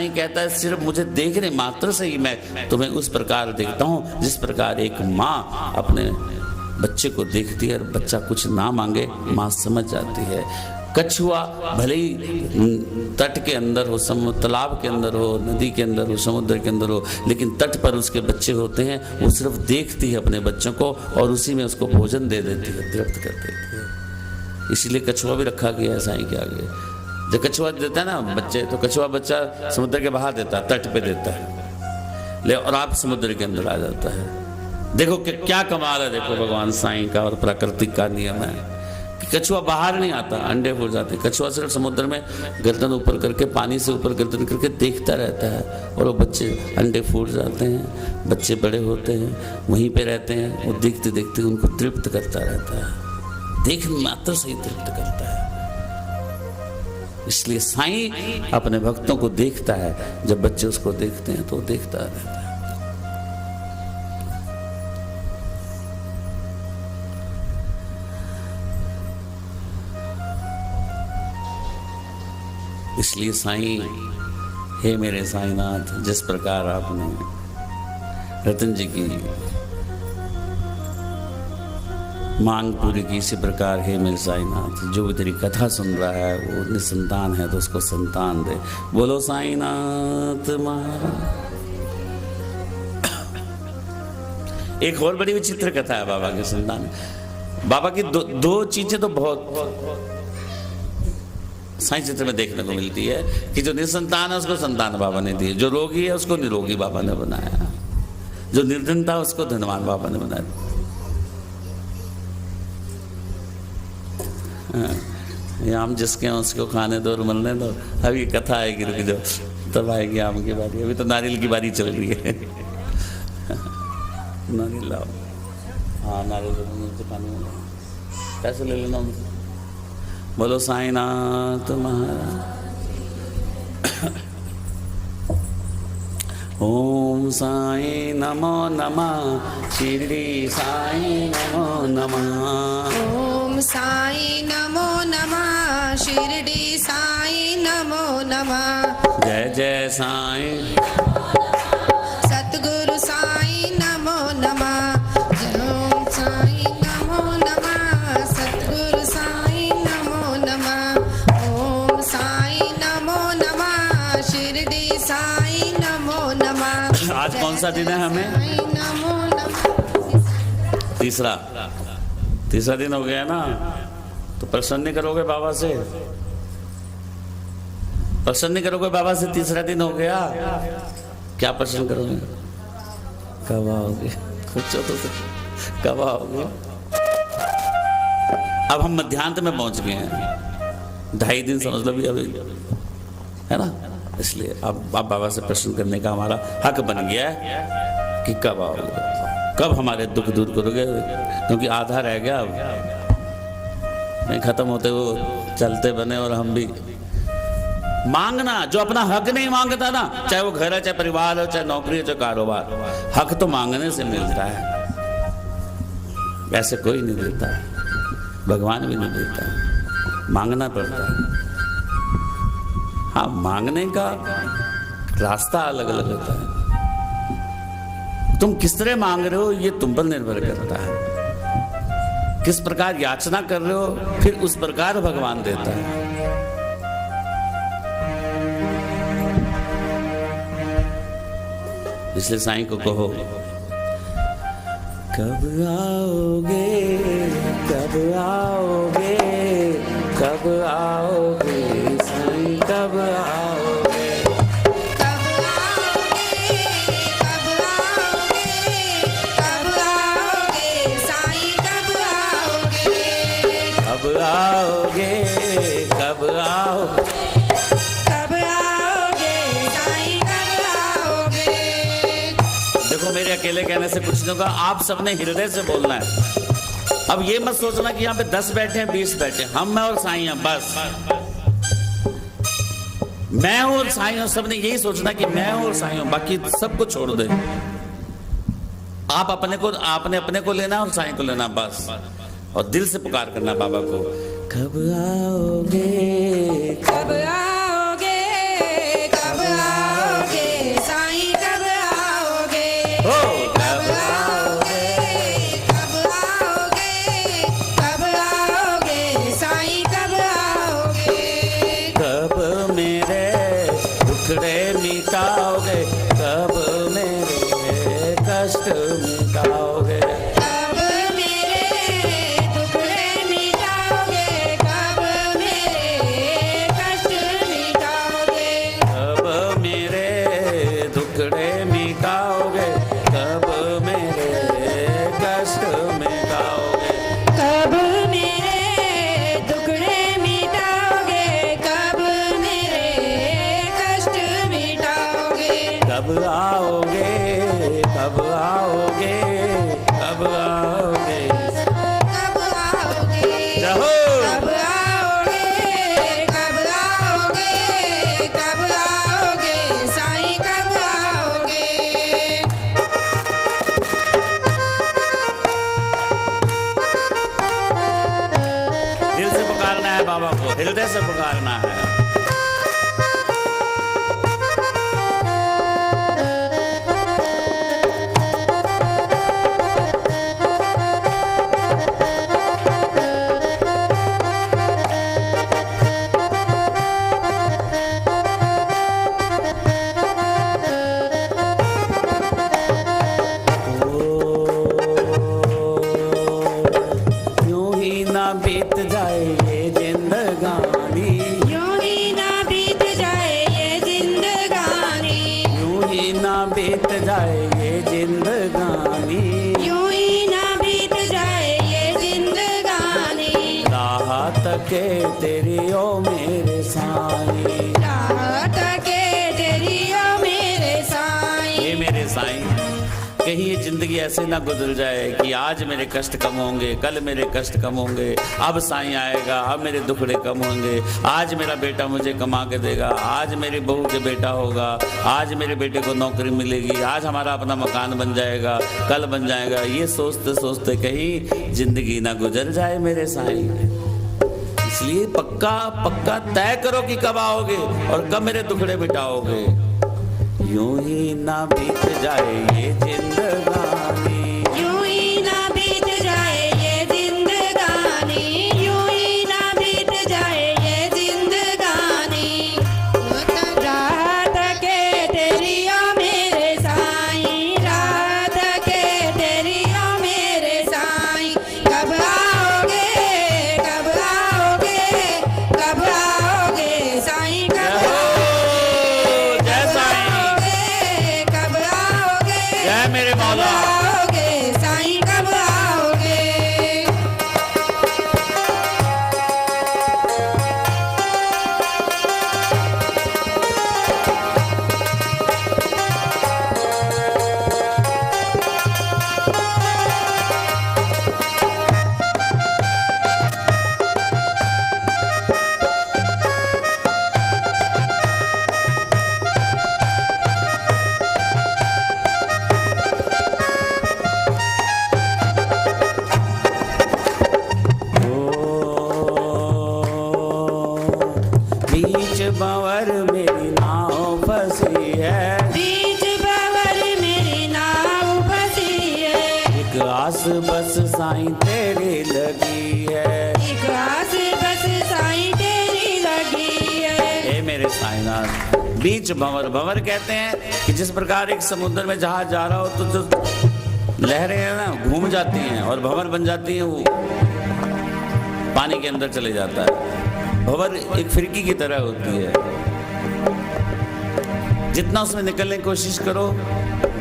साईं कहता है सिर्फ मुझे देखने मात्र से ही मैं तुम्हें उस प्रकार देखता हूँ जिस प्रकार एक माँ अपने बच्चे को देखती है और बच्चा कुछ ना मांगे माँ समझ जाती है। कछुआ भले ही तट के अंदर हो, तालाब के अंदर हो, नदी के अंदर हो, समुद्र के अंदर हो, लेकिन तट पर उसके बच्चे होते हैं, वो सिर्फ देखती है अपने बच्चों को और उसी में उसको भोजन दे देती है, तृप्त कर देती है। इसीलिए कछुआ भी रखा गया है साईं के आगे। जब कछुआ देता है ना बच्चे, तो कछुआ बच्चा समुद्र के बाहर देता है, तट पे देता है, ले और आप समुद्र के अंदर आ जाता है। देखो कि क्या कमाल है, देखो भगवान साईं का और प्रकृति का नियम है कि कछुआ बाहर नहीं आता, अंडे फूट जाते। कछुआ सिर्फ समुद्र में गर्दन ऊपर करके, पानी से ऊपर गर्दन करके देखता रहता है और वो बच्चे अंडे फूट जाते हैं, बच्चे बड़े होते हैं, वहीं पे रहते हैं, वो देखते देखते उनको तृप्त करता रहता है, देखने मात्र से ही तृप्त करता है। इसलिए साईं अपने भक्तों को देखता है, जब बच्चे उसको देखते हैं तो देखता रहता है। इसलिए साईं, हे मेरे साईनाथ, जिस प्रकार आपने रतन जी की मांग पूरी की, इसी प्रकार हे मेरे साईनाथ, जो भी तेरी कथा सुन रहा है वो निसंतान है तो उसको संतान दे। बोलो साईनाथ महाराज। एक और बड़ी विचित्र कथा है बाबा के संतान। बाबा की दो चीजें तो बहुत साईं चित्र में देखने को मिलती है कि जो निसंतान है उसको संतान बाबा ने दी, जो रोगी है उसको निरोगी बाबा ने बनाया, जो निर्धन था उसको धनवान बाबा ने बनाया। आम जिसके हैं उसको खाने दो और मरने दो। अभी कथा आएगी, रुक जाओ, तब आएगी आम की बारी। अभी तो नारियल की बारी चल रही है। नारियल लाओ, हाँ नारियल पानी में कैसे ले लेना उनसे। बोलो साईनाथ महाराज। ओम साई नमो नमः, शिरडी साई नमो नमः। ओम साई नमो नमः, शिरडी साई नमो नमः। जय जय साई, सतगुरु साई नमो नमः। ओम साई नमो नमः, सतगुरु साई नमो नमः। ओम साई नमो नमः, शिरडी साई नमो नमः। आज कौन सा दिन है हमें? नमो नमः। तीसरा दिन हो गया ना, तो प्रसन्न नहीं करोगे बाबा से? प्रसन्न नहीं करोगे बाबा से? तीसरा दिन हो गया, क्या प्रसन्न करोगे? कब आओगे? सोचो तो कब आओगे? अब हम मध्यांत में पहुंच गए हैं, 2.5 दिन समझ लो भी अभी, है ना। इसलिए अब बाबा से प्रश्न करने का हमारा हक बन गया है कि कब आओगे, कब हमारे दुख दूर करोगे, क्योंकि आधा रह गया अब नहीं, खत्म होते वो चलते बने। और हम भी मांगना, जो अपना हक नहीं मांगता ना, चाहे वो घर है, चाहे परिवार है, चाहे नौकरी है, चाहे कारोबार, हक तो मांगने से मिलता है, ऐसे कोई नहीं देता, भगवान भी नहीं देता, मांगना पड़ता है। हाँ, मांगने का रास्ता अलग अलग होता है, तुम किस तरह मांग रहे हो ये तुम पर निर्भर करता है, किस प्रकार याचना कर रहे हो फिर उस प्रकार भगवान देता है। इसलिए साईं को कहो, कब आओगे, कब आओगे, कब आओगे साईं, कब आओगे, कब आओगे, कब आओगे, कब आओगे साईं, कब आओगे, कब आओगे, कब आओगे, कब आओगे साईं, कब आओगे। देखो मेरे अकेले कहने से कुछ नहीं होगा, आप सबने हृदय से बोलना है। अब ये मत सोचना कि यहाँ पे 10 बैठे हैं, 20 बैठे हैं, हम मैं और साईं हैं, बस मैं और साईं हूं। सबने यही सोचना कि मैं और साईं हूं, बाकी सबको छोड़ दे। आप अपने को, आपने अपने को लेना और साईं को लेना, बस। और दिल से पुकार करना बाबा को, कब आओगे, कब आओगे, कब आओगे। हृदय से पुकारना है। बीत जाए ये जिंदगानी, यूं ही ना बीत जाए ये जिंदगानी, यूं ही ना बीत जाए ये जिंदगानी, यूं ही ना बीत जाए ये जिंदगानी। राह तके तेरी ओ मेरे साईं, राह तके तेरी ओ मेरे साईं। ये मेरे साईं, कहीं ये जिंदगी ऐसे ना गुजर जाए कि आज मेरे कष्ट कम होंगे, कल मेरे कष्ट कम होंगे, अब साईं आएगा, अब मेरे दुखड़े कम होंगे, आज मेरा बेटा मुझे कमा के देगा, आज मेरी बहू के बेटा होगा, आज मेरे बेटे को नौकरी मिलेगी, आज हमारा अपना मकान बन जाएगा, कल बन जाएगा। ये सोचते सोचते कहीं जिंदगी ना गुजर जाए मेरे साईं। इसलिए पक्का पक्का तय करो कि कब आओगे और कब मेरे दुखड़े बिठाओगे। यूं ही ना बीत जाए ये जिंदगानी, यूं ही ना बीत जाए ये जिंदगानी, यूं ही ना बीत जाए ये जिंदगानी। रात के तेरी ओ मेरे साईं, रात के तेरी ओ मेरे साईं। कब आओगे, कब आओगे, कब आओगे साईं, कब मेरे मौला आओगे साईं, कब आओगे। बीच भंवर मेरी नाव फंसी है, बीच भंवर मेरी नाव फंसी है, एक आस बस साईं तेरी लगी है, एक आस बस साईं तेरी लगी है। हे मेरे साईंनाथ। बीच भंवर, भंवर कहते हैं कि जिस प्रकार एक समुद्र में जहाज जा रहा हो तो जो लहरें हैं ना घूम जाती हैं और भंवर बन जाती हैं, वो पानी के अंदर चले जाता है। भंवर एक फिरकी की तरह होती है, जितना उसमें निकलने की कोशिश करो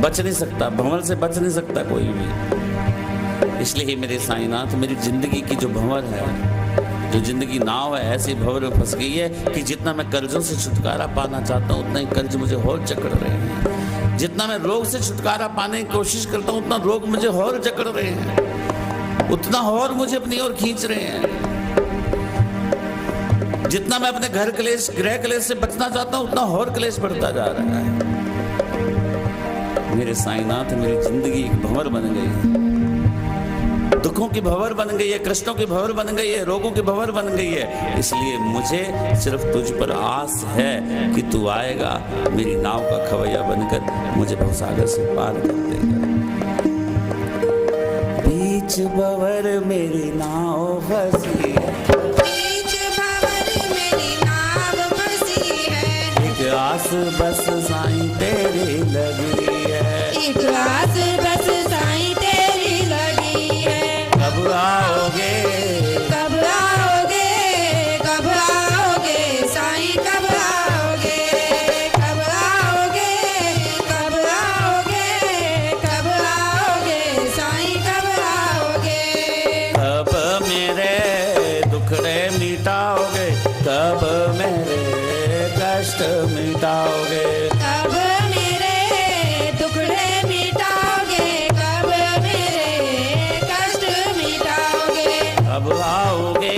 बच नहीं सकता, भंवर से बच नहीं सकता कोई भी। इसलिए ही मेरे साईंनाथ, मेरी जिंदगी की जो भंवर है, जो जिंदगी नाव है, ऐसी भंवर में फंस गई है कि जितना मैं कर्जों से छुटकारा पाना चाहता हूँ उतना ही कर्ज मुझे और जकड़ रहे हैं, जितना मैं रोग से छुटकारा पाने की कोशिश करता हूँ उतना रोग मुझे और जकड़ रहे हैं, उतना और मुझे अपनी ओर खींच रहे हैं। जितना मैं अपने घर क्लेश, गृह क्लेश से बचना चाहता हूं उतना और क्लेश बढ़ता जा रहा है। मेरे साईंनाथ, मेरी जिंदगी एक भंवर बन गई है, दुखों की भंवर बन गई है, कष्टों की भंवर बन गई है, रोगों की भंवर बन गई है। इसलिए मुझे सिर्फ तुझ पर आस है कि तू आएगा, मेरी नाव का खवैया बनकर मुझे भवसागर से पार कर देगा। बीच भंवर मेरी नाव फंसी है, आस बस साईं तेरी लगी है, एक आस बस साईं तेरी लगी है। कब आओगे, कब आओगे, कब आओगे साईं, कब आओगे, कब आओगे, कब आओगे, कब आओगे साईं, कब आओगे। कब मेरे दुखड़े मिटाओगे, कब मेरे कष्ट मिटाओगे, कब मेरे दुखड़े मिटाओगे, कब मेरे कष्ट मिटाओगे। कब आओगे,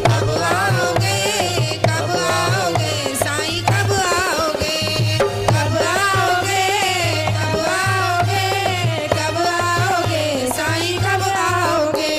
कब आओगे, कब आओगे साईं, कब आओगे, कब आओगे, कब आओगे, कब आओगे साईं, कब आओगे।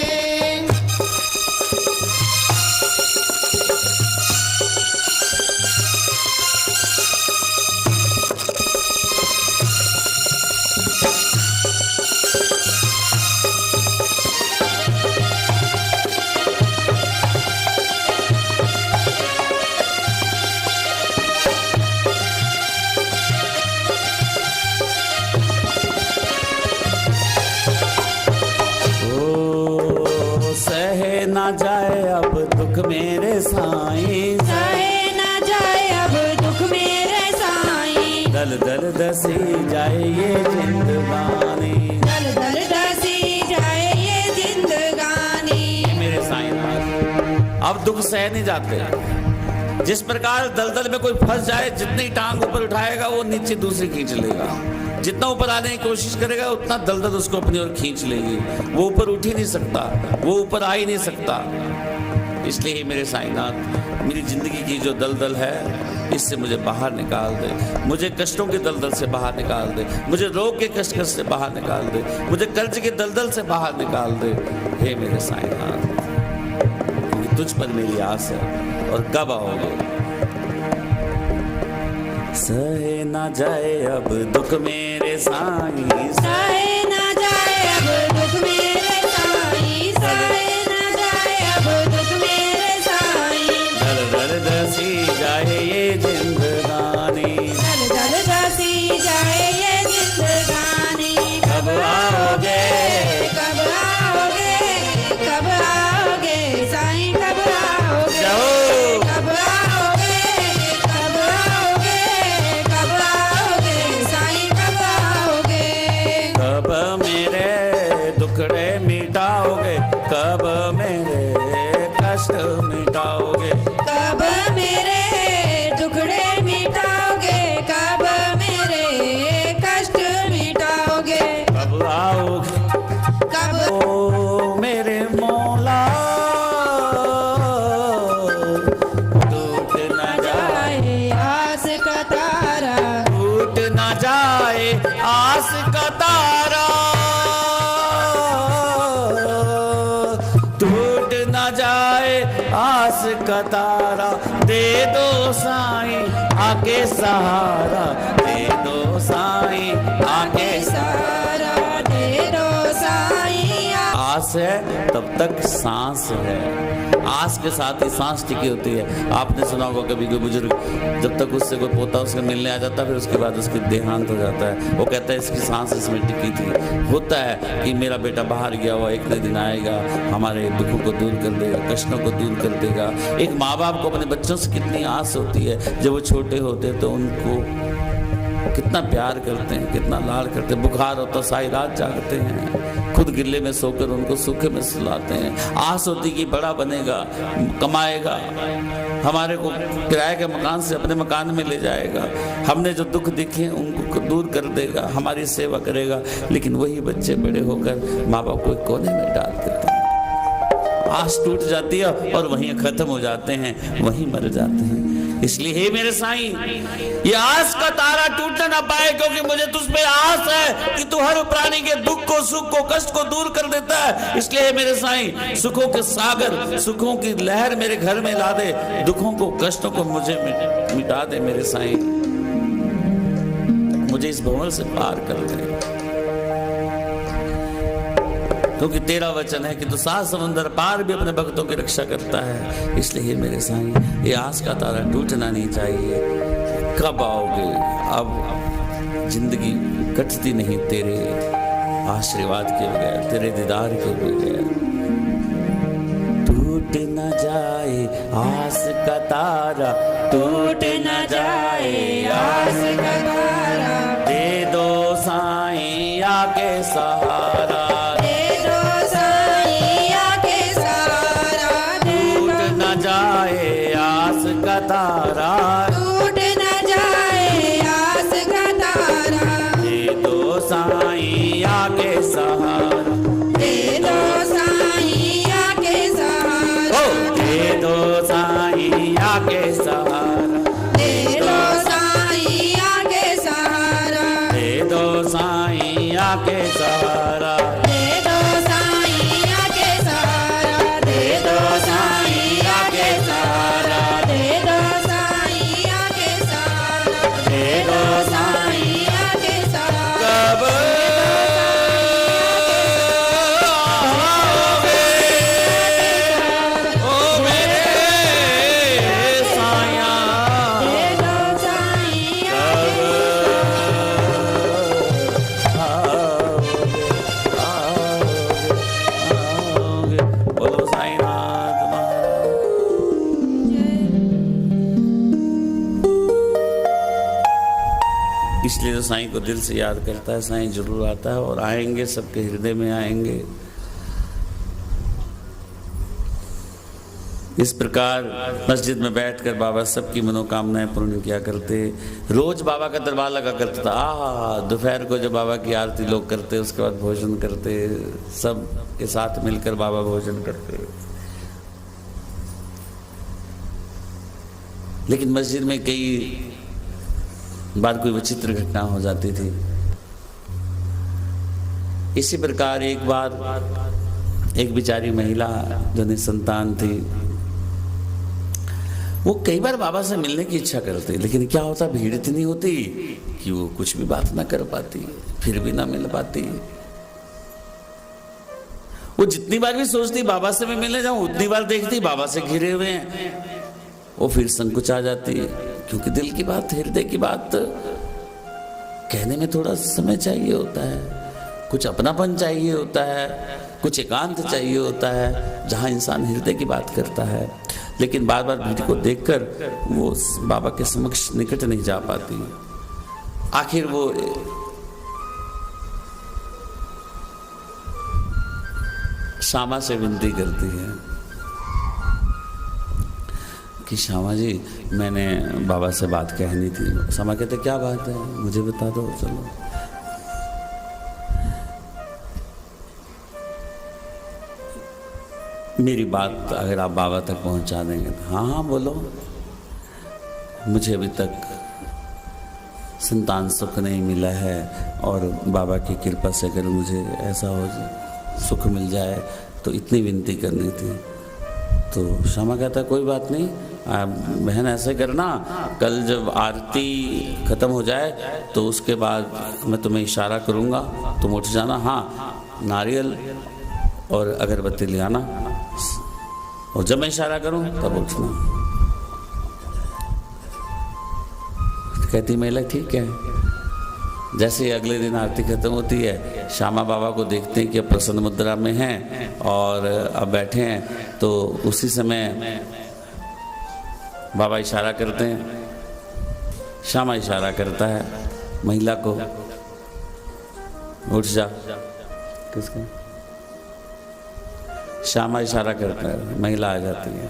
ना जाए अब दुख मेरे साईं, सहे ना जाए अब दुख मेरे साईं, दल दल दसी जाए ये जिंदगानी, दल दल दसी जाए ये जिंदगानी। मेरे साईं अब दुख सह नहीं जाते। जिस प्रकार दलदल में कोई फंस जाए, जितनी टांग ऊपर उठाएगा वो नीचे दूसरी खींच लेगा, जितना ऊपर आने की कोशिश करेगा उतना दलदल उसको अपनी ओर खींच लेगी। वो ऊपर उठ ही नहीं सकता, वो ऊपर आ ही नहीं सकता। इसलिए ही मेरे साईनाथ मेरी जिंदगी की जो दलदल है इससे मुझे बाहर निकाल दे, मुझे कष्टों के दलदल से बाहर निकाल दे, मुझे रोग के कष्ट से बाहर निकाल दे, मुझे कर्ज के दलदल से बाहर निकाल दे। हे मेरे साईनाथ, क्योंकि तुझ पर मेरी आस है। और कब आओगे? सहे ना जाए अब दुख मेरे साईं, सहे ना जाए अब दुख मेरे साईं, सहे ना जाए अब दुख मेरे साईं, दल दल दसी जाए ये जिंदगानी, दल दल दसी जाए ये जिंदगानी। कब आओगे? कब आओगे? कब आओगे साईं, कब आओगे? जाओ। कब आओगे? कब आओगे? कब आओगे साईं, कब आओगे? कब मेरे दुखड़े मिटाओगे, कब मेरे कष्ट मिटाओगे, कब मेरे टुकड़े मिटाओगे, कब मेरे कष्ट मिटाओगे? कब आओगे? कब ओ मेरे मौला, टूट न जाए, जाए आस का तारा, टूट न जाए आस का तारा, टूट न जाए आस का तारा, दे दो साईं आके सहारा, दे दो साईं आके सारा दे दो साईं। आस है तब तक सांस है, आस के साथ ही सांस टिकी होती है। आपने सुना होगा कभी कोई बुजुर्ग जब तक उससे कोई पोता उसके मिलने आ जाता है, फिर उसके बाद उसकी देहांत हो जाता है, वो कहता है इसकी सांस इसमें टिकी थी। होता है कि मेरा बेटा बाहर गया हुआ एक दिन आएगा, हमारे दुखों को दूर कर देगा, कष्टों को दूर कर देगा। एक माँ बाप को अपने बच्चों से कितनी आस होती है, जब वो छोटे होते हैं तो उनको कितना प्यार करते हैं, कितना लाड़ करते हैं। बुखार होता सारी रात जागते हैं, खुद गिल्ले में सोकर उनको सूखे में सुलाते हैं। आस होती कि बड़ा बनेगा, कमाएगा, हमारे को किराए के मकान से अपने मकान में ले जाएगा, हमने जो दुख दिखे उनको दूर कर देगा, हमारी सेवा करेगा। लेकिन वही बच्चे बड़े होकर माँ बाप को एक कोने में डाल देते हैं, आस टूट जाती है और वहीं खत्म हो जाते हैं, वहीं मर जाते हैं। इसलिए हे मेरे साईं, ये आस का तारा टूटना ना पाए, क्योंकि मुझे तुझ पे आस है कि तू हर प्राणी के दुख को, सुख को, कष्ट को दूर कर देता है। इसलिए हे मेरे साईं, सुखों के सागर, सुखों की लहर मेरे घर में ला दे, दुखों को, कष्टों को मुझे मिटा दे मेरे साईं, मुझे इस भंवर से पार कर दे। क्योंकि तेरा वचन है कि तू सात समुंदर पार भी अपने भक्तों की रक्षा करता है। इसलिए मेरे साईं, ये आस का तारा टूटना नहीं चाहिए। कब आओगे? अब जिंदगी कटती नहीं तेरे आशीर्वाद के बगैर, तेरे दीदार के बगैर। टूट न जाए आस का तारा, टूट न जाए आस का तारा, दे दो साईं आके सहारा, का तारा टूट न जाए आस का तारा, दे दो साईं आके सहारा, दे दो साईं आके सहारा, दे दो साईं आके सहारा, दे दो साईं आके सहारा, दे दो साईं आके सहारा, दे दो साईं आके सहारा, दे दो साईं आके सहारा, दे दो साईं आके सहारा, दे दो साईं आके सहारा। कब ओ मेरे साया, दे दो साईं बोलो साईं नाथ इसलिए तो साईं को दिल से याद करता है, साईं जरूर आता है और आएंगे, सबके हृदय में आएंगे। इस प्रकार मस्जिद में बैठकर बाबा सबकी मनोकामनाएं पूर्ण किया करते। रोज बाबा का दरबार लगा करता था। दोपहर को जब बाबा की आरती लोग करते, उसके बाद भोजन करते, सब के साथ मिलकर बाबा भोजन करते। लेकिन मस्जिद में कई बार कोई विचित्र घटना हो जाती थी। इसी प्रकार एक बार एक बेचारी महिला जो निसंतान थी, वो कई बार बाबा से मिलने की इच्छा करती, लेकिन क्या होता, भीड़ इतनी होती कि वो कुछ भी बात ना कर पाती, फिर भी ना मिल पाती। वो जितनी बार भी सोचती बाबा से मैं मिलने जाऊं, उतनी बार देखती बाबा से घिरे हुए हैं। वो फिर संकुच आ जाती है, क्योंकि दिल की बात, हृदय की बात कहने में थोड़ा समय चाहिए होता है, कुछ अपनापन चाहिए होता है, कुछ एकांत चाहिए होता है, जहां इंसान हृदय की बात करता है। लेकिन बार बार भीड़ को देखकर वो बाबा के समक्ष निकट नहीं जा पाती। आखिर वो श्यामा से विनती करती है कि श्यामा जी, मैंने बाबा से बात कहनी थी। श्यामा कहते क्या बात है, मुझे बता दो। चलो, मेरी बात अगर आप बाबा तक पहुंचा देंगे तो। हाँ हाँ बोलो। मुझे अभी तक संतान सुख नहीं मिला है, और बाबा की कृपा से अगर मुझे ऐसा हो सुख मिल जाए तो इतनी विनती करनी थी। तो श्यामा कहता कोई बात नहीं, बहन ऐसे करना, कल जब आरती ख़त्म हो जाए तो उसके बाद मैं तुम्हें इशारा करूँगा, तुम उठ जाना। हाँ, नारियल और अगरबत्ती ले आना, और जब मैं इशारा करूँ तब उठना। कहती महिला ठीक है। जैसे ही अगले दिन आरती खत्म होती है, श्यामा बाबा को देखते हैं कि अब प्रसन्न मुद्रा में हैं और अब बैठे हैं, तो उसी समय बाबा इशारा करते हैं। श्यामा इशारा करता है महिला को, उठ जा। किसका? श्यामा इशारा करता है, महिला आ जाती है,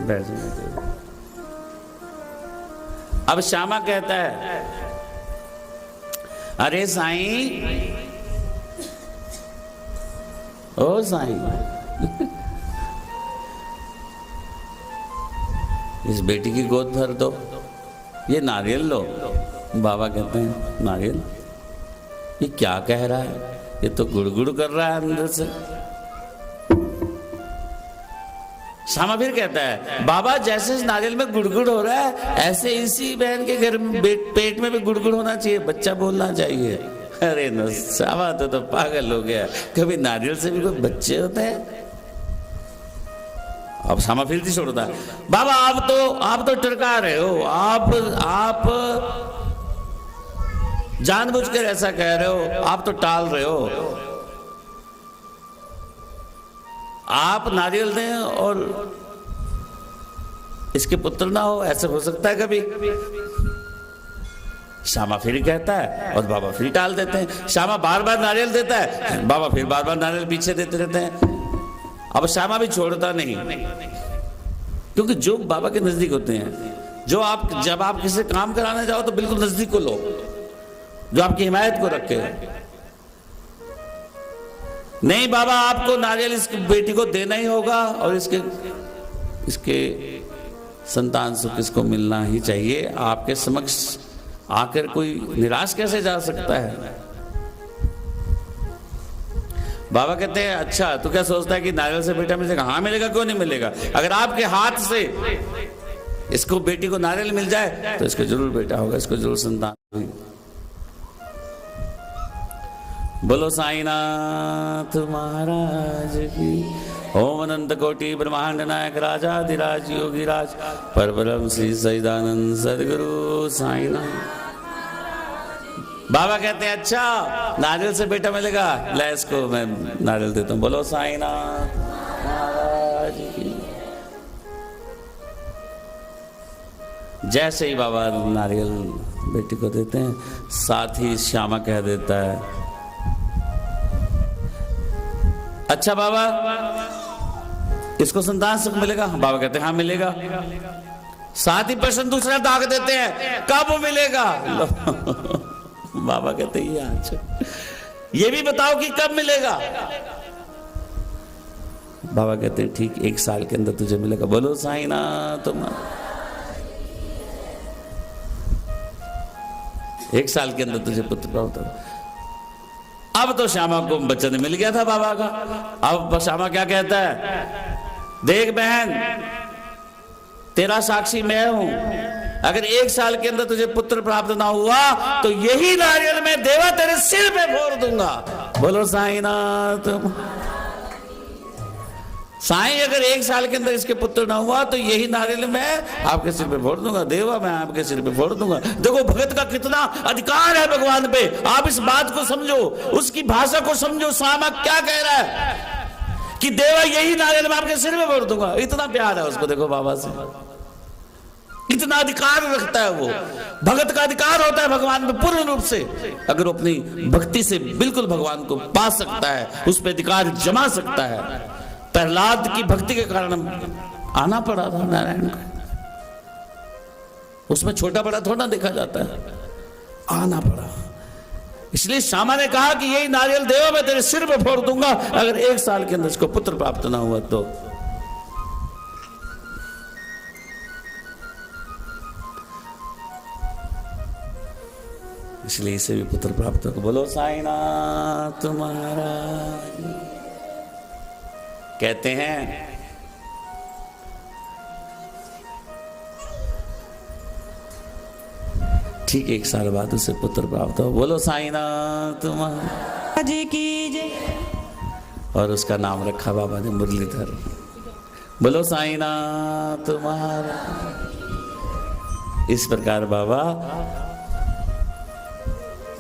बैठ जाए। अब श्यामा कहता है अरे साईं, ओ साईं, इस बेटी की गोद भर दो, ये नारियल लो। बाबा कहते हैं नारियल? ये क्या कह रहा है, ये तो गुड़गुड़ कर रहा है अंदर से। श्यामा फिर कहता है बाबा, जैसे इस नारियल में गुड़गुड़ हो रहा है, ऐसे इसी बहन के घर में पेट में भी गुड़गुड़ होना चाहिए, बच्चा बोलना चाहिए। अरे न, श्यामा तो पागल हो गया, कभी नारियल से भी कोई बच्चे होते हैं? अब श्यामा फिर भी छोड़ता है, बाबा आप तो टरका रहे हो, आप जानबूझकर ऐसा कह रहे हो, आप तो टाल रहे हो। आप नारियल दें और इसके पुत्र ना हो, ऐसे हो सकता है कभी? श्यामा फिर कहता है और बाबा फिर टाल देते हैं। श्यामा बार बार नारियल देता है, बाबा फिर बार बार नारियल पीछे देते रहते हैं। अब श्यामा भी छोड़ता नहीं, क्योंकि जो बाबा के नजदीक होते हैं, जब आप किसी काम कराने जाओ तो बिल्कुल नजदीक को लो, जो आपकी हिमायत को रखे। नहीं बाबा, आपको नारियल इस बेटी को देना ही होगा, और इसके संतान सुख इसको मिलना ही चाहिए। आपके समक्ष आकर कोई निराश कैसे जा सकता है? बाबा कहते हैं अच्छा, तू क्या सोचता है कि नारियल से बेटा मिलेगा? हाँ मिलेगा, क्यों नहीं मिलेगा। अगर आपके हाथ से इसको बेटी को नारियल मिल जाए तो इसको जरूर बेटा होगा, इसको जरूर संतान होगी। बोलो साईनाथ महाराज की। ओम अनंत कोटि ब्रह्मांड नायक राजाधिराज योगीराज परब्रह्म श्री सच्चिदानंद सदगुरु साईनाथ। बाबा कहते हैं अच्छा, नारियल से बेटा मिलेगा, ले इसको मैं नारियल देता हूं। बोलो साईनाथ महाराज की। जैसे ही बाबा नारियल बेटी को देते हैं, साथ ही श्यामा कह देता है, अच्छा बाबा इसको संतान सुख मिलेगा? बाबा कहते हैं हाँ मिलेगा। साथ ही प्रश्न दूसरा दाग देते हैं, कब मिलेगा? बाबा कहते हैं ये भी बताओ कि कब मिलेगा? बाबा कहते हैं ठीक 1 साल के अंदर तुझे मिलेगा। बोलो साईं नाथ महाराज। 1 साल के अंदर तुझे पुत्र प्राप्त होगा। अब तो श्यामा को वचन मिल गया था बाबा का। अब श्यामा क्या कहता है, देख बहन तेरा साक्षी मैं हूं, अगर 1 साल के अंदर तुझे पुत्र प्राप्त ना हुआ तो यही नारियल मैं देवा तेरे सिर पे फोड़ दूंगा। बोलो साईं नाथ। साईं अगर 1 साल के अंदर इसके पुत्र ना हुआ तो यही नारियल मैं आपके सिर पे फोड़ दूंगा, देवा मैं आपके सिर पे फोड़ दूंगा। देखो भगत का कितना अधिकार है भगवान पे, आप इस बात को समझो, उसकी भाषा को समझो। श्यामा क्या कह रहा है कि देवा यही नारियल मैं आपके सिर पे फोड़ दूंगा। इतना प्यार है उसको, देखो बाबा से, इतना अधिकार रखता है वो। भगत का अधिकार होता है भगवान पे पूर्ण रूप से। अगर वो अपनी भक्ति से बिल्कुल भगवान को पा सकता है, उस पर अधिकार जमा सकता है। प्रहलाद की भक्ति के कारण आना पड़ा था नारायण को, उसमें छोटा बड़ा थोड़ा देखा जाता है, आना पड़ा। इसलिए श्यामा ने कहा कि यही नारियल देवा मैं तेरे सिर पे फोड़ दूंगा अगर 1 साल के अंदर इसको पुत्र प्राप्त ना हुआ तो। इसलिए इसे भी पुत्र प्राप्त हो। बोलो साईं नाथ महाराज। कहते हैं ठीक 1 साल बाद उसे पुत्र प्राप्त हो। बोलो साईं नाथ महाराज की जय। और उसका नाम रखा बाबा ने मुरलीधर। बोलो साईं नाथ महाराज। इस प्रकार बाबा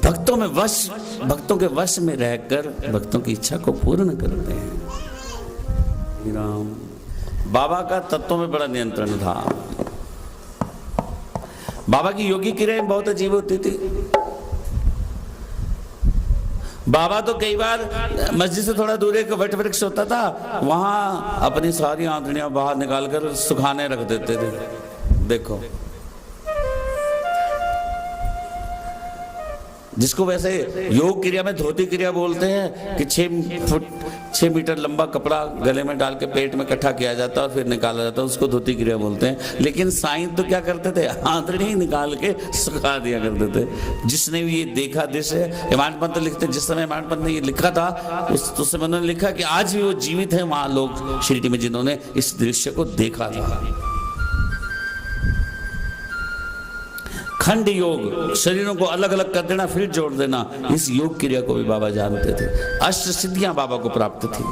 भक्तों के वश में रहकर भक्तों की इच्छा को पूर्ण करते हैं। राम बाबा का तत्वों में बड़ा नियंत्रण था। बाबा की योगी क्रियाएं बहुत अजीब होती थी। बाबा तो कई बार मस्जिद से थोड़ा दूर एक वट वृक्ष होता था, वहां अपनी सारी आंतड़ियां बाहर निकालकर सुखाने रख देते थे। देखो जिसको वैसे योग क्रिया में धोती क्रिया बोलते हैं कि 6 मीटर लंबा कपड़ा गले में डाल के पेट में इकट्ठा किया जाता है और फिर निकाला जाता है, उसको धोती क्रिया बोलते हैं। लेकिन साईं तो क्या करते थे, आंतड़ी ही निकाल के सुखा दिया करते थे। जिसने भी ये देखा दृश्य, हेमांत पंत लिखते, जिस समय हेमांत पंत ने ये लिखा था उस समय उन्होंने लिखा कि आज भी वो जीवित है वहां लोग शिरडी में जिन्होंने इस दृश्य को देखा था। खंड योग, शरीरों को अलग अलग कर देना फिर जोड़ देना, इस योग क्रिया को भी बाबा जानते थे। अष्ट सिद्धियां बाबा को प्राप्त थी।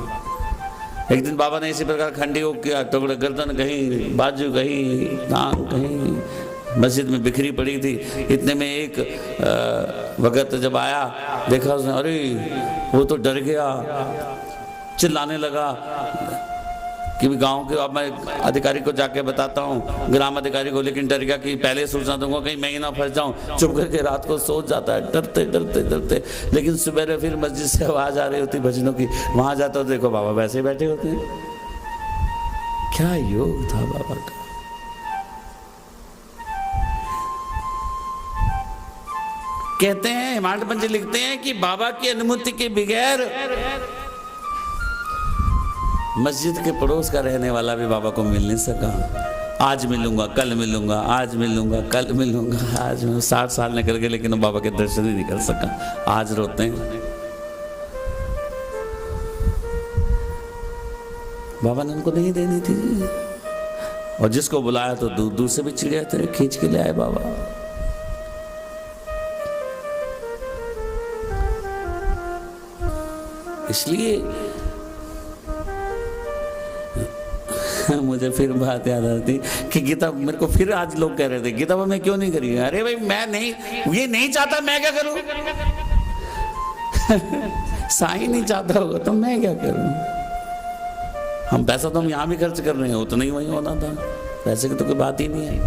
एक दिन बाबा ने इसी प्रकार खंड योग किया, टुकड़े गर्दन कहीं, बाजू कहीं, टांग कहीं, मस्जिद में बिखरी पड़ी थी। इतने में एक भगत जब आया, देखा उसने, अरे वो तो डर गया, चिल्लाने लगा कि गांव के, अब मैं अधिकारी को जाके बताता हूँ, ग्राम अधिकारी को, लेकिन डर गया कि पहले सूचना दूंगा कहीं मैं ही ना फंस जाऊं। चुप करके रात को सो जाता है, डरते डरते डरते। लेकिन सुबह फिर मस्जिद से आवाज आ रही होती भजनों की, वहां जाता हो देखो बाबा वैसे ही बैठे होते हैं। क्या योग था बाबा का। कहते हैं, हेमांत पंत जी लिखते हैं कि बाबा की अनुमति के बगैर मस्जिद के पड़ोस का रहने वाला भी बाबा को मिल नहीं सका। आज मिलूंगा, कल मिलूंगा, आज मिलूंगा, कल मिलूंगा, आज 60 साल निकल गए लेकिन बाबा के दर्शन ही नहीं कर सका। आज रोते हैं। बाबा ने उनको नहीं देनी थी, और जिसको बुलाया तो दूर दूर से भी चिड़िया थे खींच के ले आए बाबा। इसलिए मुझे फिर बात याद आती कि गीता, मेरे को फिर आज लोग कह रहे थे गीता मैं क्यों नहीं करी। अरे भाई मैं नहीं, ये नहीं चाहता, मैं क्या करूं। साईं नहीं चाहता होगा तो मैं क्या करूं। हम पैसा तो हम यहां भी खर्च कर रहे हैं, उतना ही वहीं होना था, पैसे की तो कोई बात ही नहीं है।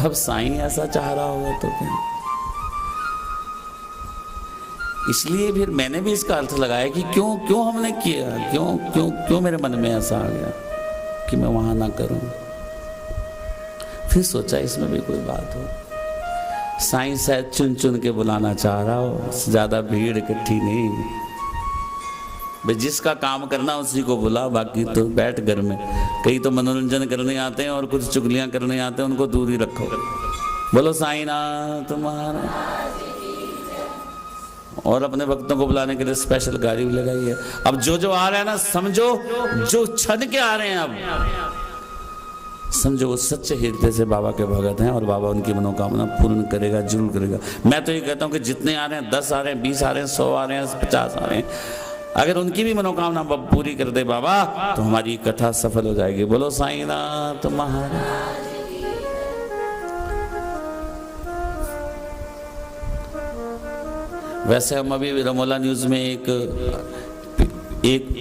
अब साईं ऐसा चाह रहा होगा तो क्या। इसलिए फिर मैंने भी इसका अर्थ लगाया कि क्यों हमने किया, क्यों मेरे मन में ऐसा आ गया कि मैं वहां ना करूं। फिर सोचा इसमें भी कोई बात हो, साईं शायद चुन चुन के बुलाना चाह रहा हो, ज्यादा भीड़ इकट्ठी नहीं। भाई जिसका काम करना उसी को बुला, बाकी तो बैठ घर में। कई तो मनोरंजन करने आते हैं और कुछ चुगलियां करने आते हैं, उनको दूर ही रखो। बोलो साईं नाथ महाराज। और अपने भक्तों को बुलाने के लिए स्पेशल गाड़ी भी लगाई है। अब जो आ रहे हैं ना, समझो जो छन के आ रहे हैं, अब समझो वो सच्चे हृदय से बाबा के भगत हैं और बाबा उनकी मनोकामना पूर्ण करेगा, जरूर करेगा। मैं तो ये कहता हूँ कि जितने आ रहे हैं, 10 आ रहे हैं, 20 आ रहे हैं, 100 आ रहे हैं, 50 आ रहे हैं, अगर उनकी भी मनोकामना पूरी कर दे बाबा, तो हमारी कथा सफल हो जाएगी। बोलो साईं नाथ महाराज। वैसे हम अभी रमोला न्यूज में एक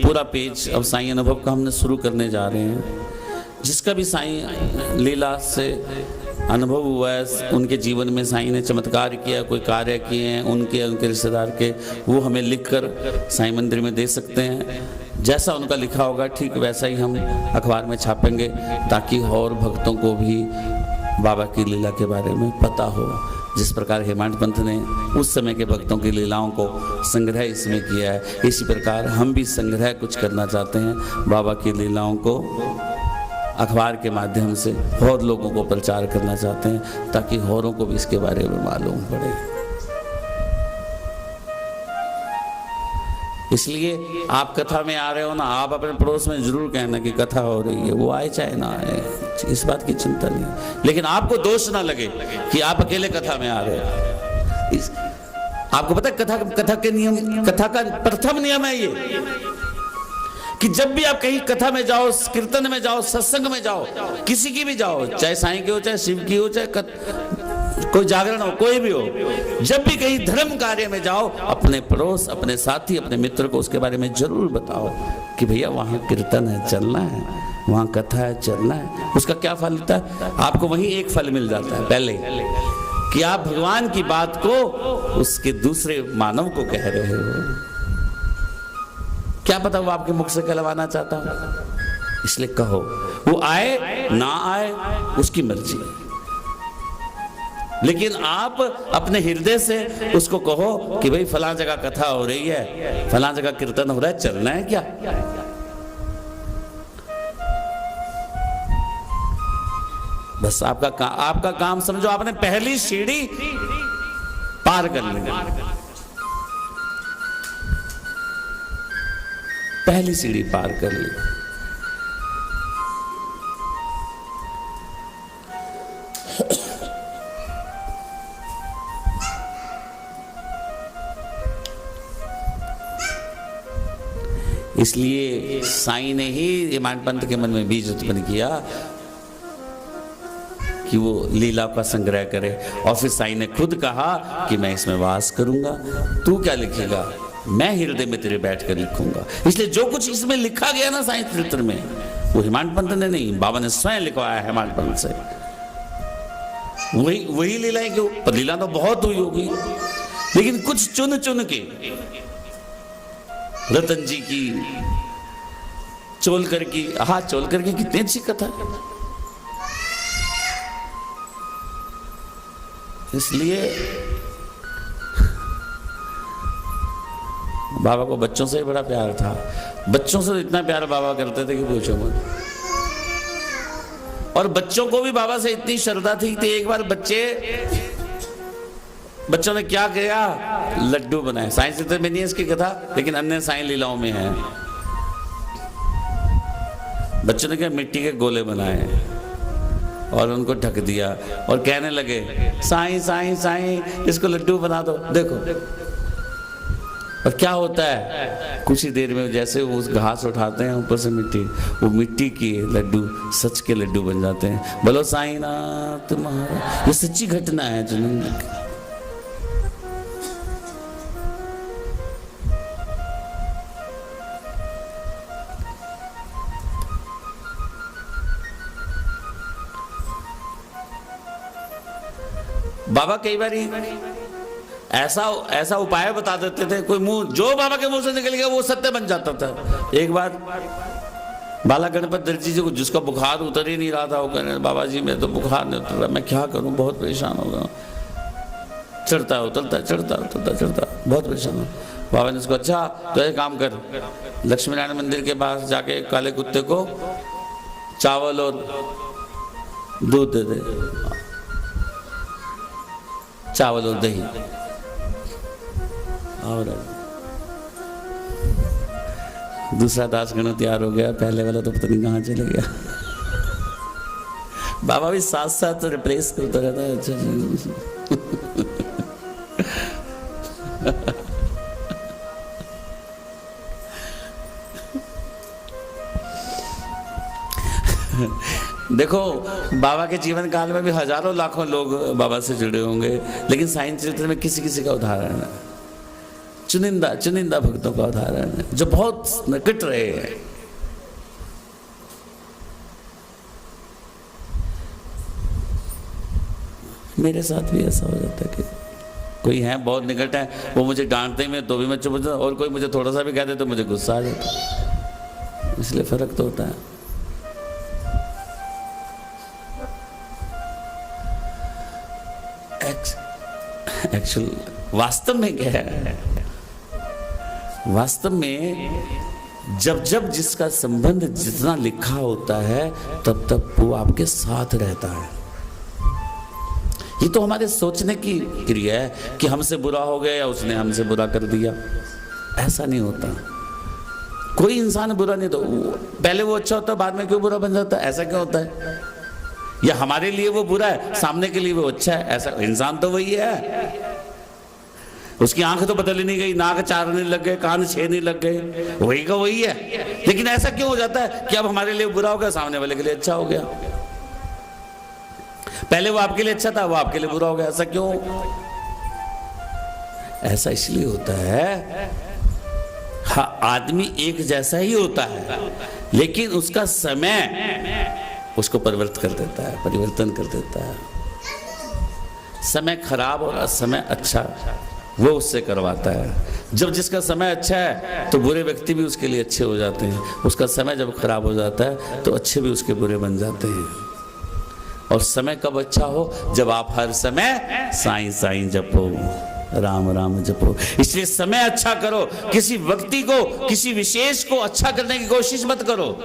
पूरा पेज अब साईं अनुभव का हमने शुरू करने जा रहे हैं। जिसका भी साईं लीला से अनुभव हुआ है, उनके जीवन में साईं ने चमत्कार किया, कोई कार्य किए हैं उनके रिश्तेदार के, वो हमें लिखकर साईं मंदिर में दे सकते हैं। जैसा उनका लिखा होगा ठीक वैसा ही हम अखबार में छापेंगे, ताकि और भक्तों को भी बाबा की लीला के बारे में पता हो। जिस प्रकार हेमांत पंत ने उस समय के भक्तों की लीलाओं को संग्रह इसमें किया है, इसी प्रकार हम भी संग्रह कुछ करना चाहते हैं, बाबा की लीलाओं को अखबार के माध्यम से और लोगों को प्रचार करना चाहते हैं, ताकि औरों को भी इसके बारे में मालूम पड़े। इसलिए आप कथा में आ रहे हो ना, आप अपने पड़ोस में जरूर कहना कि कथा हो रही है, वो आए चाहे ना आए, इस बात की चिंता नहीं। लेकिन आपको दोष ना लगे कि आप अकेले कथा में आ रहे हो। आपको पता है कथा के नियम, कथा का प्रथम नियम है ये कि जब भी आप कहीं कथा में जाओ, कीर्तन में जाओ, सत्संग में जाओ, किसी की भी जाओ, चाहे साईं की हो, चाहे शिव की हो, चाहे कोई जागरण हो, कोई भी हो, जब भी कहीं धर्म कार्य में जाओ, अपने पड़ोस, अपने साथी, अपने मित्र को उसके बारे में जरूर बताओ कि भैया वहां कीर्तन है, चलना है, वहां कथा है, चलना है। उसका क्या फल होता है? आपको वहीं एक फल मिल जाता है पहले, कि आप भगवान की बात को उसके दूसरे मानव को कह रहे हो। क्या पता वो आपके मुख से कहलवाना चाहता हो, इसलिए कहो। वो आए ना आए उसकी मर्जी, लेकिन आप अपने हृदय से उसको कहो कि भाई फलां जगह कथा हो रही है, फलां जगह कीर्तन हो रहा है, चलना है क्या। बस आपका काम समझो, आपने पहली सीढ़ी पार कर ली, पहली सीढ़ी पार कर ली। इसलिए साईं ने ही हेमांत पंत के मन में बीज उत्पन्न किया कि वो लीला का संग्रह करे। और फिर साईं ने खुद कहा कि मैं इसमें वास करूंगा, तू क्या लिखेगा, मैं हृदय में तेरे बैठ कर लिखूंगा। इसलिए जो कुछ इसमें लिखा गया ना साईं चरित्र में, वो हेमांत पंत ने नहीं, बाबा ने स्वयं लिखवाया हेमांत पंत से। वही लीला है कि लीला तो बहुत हुई होगी, लेकिन कुछ चुन चुन के, रतन जी की, चोलकर की, चोलकर की कितनी अच्छी कथा है। इसलिए बाबा को बच्चों से ही बड़ा प्यार था। बच्चों से इतना प्यार बाबा करते थे कि पूछो मत। और बच्चों को भी बाबा से इतनी श्रद्धा थी कि एक बार बच्चों ने क्या किया, लड्डू बनाए। साईं चित्र में नहीं है इसकी कथा, लेकिन अन्य साईं लीलाओं में है। बच्चों ने क्या, मिट्टी के गोले बनाए और उनको ढक दिया और कहने लगे, साईं साईं साईं इसको लड्डू बना दो। देखो और क्या होता है, कुछ ही देर में जैसे वो उस घास उठाते हैं, ऊपर से मिट्टी, वो मिट्टी की लड्डू सच के लड्डू बन जाते हैं। बोलो साईं नाथ महाराज। ये सच्ची घटना है जिन्होंने। बाबा कई बार ऐसा उपाय बता देते थे, कोई मुंह जो बाबा के मुंह से निकल गया वो सत्य बन जाता था। एक बार बाला गणपत दर्जी जी को, जिसका बुखार उतर ही नहीं रहा था, वो कहने बाबा जी मैं तो बुखार नहीं उतर रहा, मैं क्या करूं, बहुत परेशान हो गया, चढ़ता उतरता चढ़ता उतरता चढ़ता, बहुत परेशान हो। बाबा ने उसको, अच्छा तो एक काम कर, लक्ष्मी नारायण मंदिर के पास जाके काले कुत्ते को चावल और दूध दे दे, चावल और दही। और दूसरा दासगण तैयार हो गया, पहले वाला तो पता नहीं कहाँ चले गया। बाबा भी साथ साथ रिप्लेस करता रहता है। अच्छा देखो बाबा के जीवन काल में भी हजारों लाखों लोग बाबा से जुड़े होंगे, लेकिन साईं चरित्र में किसी किसी का उदाहरण है, चुनिंदा भक्तों का उदाहरण है जो बहुत निकट रहे हैं। मेरे साथ भी ऐसा हो जाता है कि कोई है बहुत निकट है, वो मुझे डांटते में तो भी मैं चुप हो जाता, और कोई मुझे थोड़ा सा भी कह दे तो मुझे गुस्सा आ जाता, इसलिए फर्क तो होता है। एक्चुअल वास्तव में क्या है, वास्तव में जब जब जिसका संबंध जितना लिखा होता है तब तब वो आपके साथ रहता है। ये तो हमारे सोचने की क्रिया है कि हमसे बुरा हो गया या उसने हमसे बुरा कर दिया, ऐसा नहीं होता। कोई इंसान बुरा नहीं, तो पहले वो अच्छा होता बाद में क्यों बुरा बन जाता है, ऐसा क्यों होता है? या हमारे लिए वो बुरा है, सामने के लिए वो अच्छा है, ऐसा? इंसान तो वही है, उसकी आंख तो बदल नहीं गई, नाक 4 नहीं लग गए, कान 6 नहीं लग गए, वही का वही है। लेकिन ऐसा क्यों हो जाता है कि अब हमारे लिए बुरा हो गया, सामने वाले के लिए अच्छा हो गया? पहले वो आपके लिए अच्छा था, वो आपके लिए बुरा हो गया, ऐसा क्यों? ऐसा इसलिए होता है, हाँ आदमी एक जैसा ही होता है, लेकिन उसका समय उसको परिवर्तन कर देता है। समय खराब और समय अच्छा वो उससे करवाता है। जब जिसका समय अच्छा है तो बुरे व्यक्ति भी उसके लिए अच्छे हो जाते हैं, उसका समय जब खराब हो जाता है तो अच्छे भी उसके बुरे बन जाते हैं। और समय कब अच्छा हो? जब आप हर समय साईं साईं जपो, राम राम जपो। इसलिए समय अच्छा करो, किसी व्यक्ति को, किसी विशेष को अच्छा करने की कोशिश मत करो,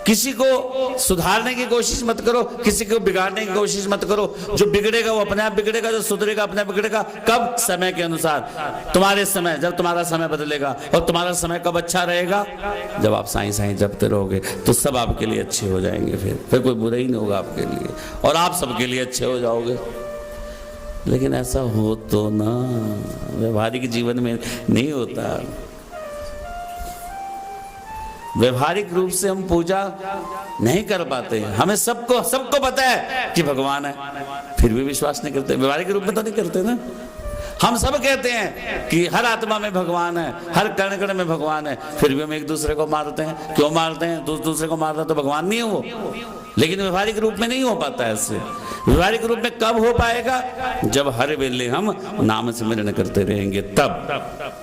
किसी को सुधारने की कोशिश मत करो, किसी को बिगाड़ने की कोशिश मत करो। जो बिगड़ेगा वो अपने आप बिगड़ेगा, जो सुधरेगा अपने आप बिगड़ेगा। कब? समय के अनुसार। तुम्हारे समय, जब तुम्हारा समय बदलेगा। और तुम्हारा समय कब अच्छा रहेगा? जब आप साईं साईं जपते रहोगे तो सब आपके लिए अच्छे हो जाएंगे, फिर कोई बुरा ही नहीं होगा आपके लिए, और आप सबके लिए अच्छे हो जाओगे। लेकिन ऐसा हो तो ना, व्यवहारिक जीवन में नहीं होता। व्यवहारिक रूप से हम पूजा नहीं कर पाते हैं, हमें सबको पता है कि भगवान है, फिर भी विश्वास नहीं करते। व्यवहारिक रूप में तो नहीं करते ना। हम सब कहते हैं कि हर आत्मा में भगवान है, हर कण कण में भगवान है, फिर भी हम एक दूसरे को मारते हैं। क्यों मारते हैं? दूसरे को मारता तो भगवान नहीं है वो। लेकिन व्यवहारिक रूप में नहीं हो पाता ऐसे। व्यवहारिक रूप में कब हो पाएगा? जब हर वेले हम नाम स्मरण करते रहेंगे, तब।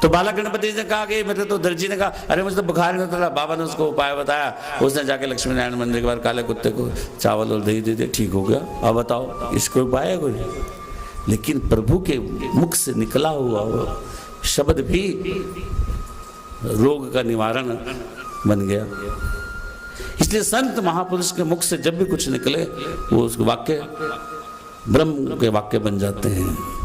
तो बाला गणपति ने कहा कि मेरे तो दर्जी ने कहा अरे मुझे तो बुखार नहीं उतरा। बाबा ने उसको उपाय बताया, उसने जाके लक्ष्मी नारायण मंदिर के बाहर काले कुत्ते को चावल और दही दे दिया, ठीक हो गया। अब बताओ इसको उपाय है कोई? लेकिन प्रभु के मुख से निकला हुआ वो शब्द भी रोग का निवारण बन गया। इसलिए संत महापुरुष के मुख से जब भी कुछ निकले वो उसके वाक्य ब्रह्म के वाक्य बन जाते हैं।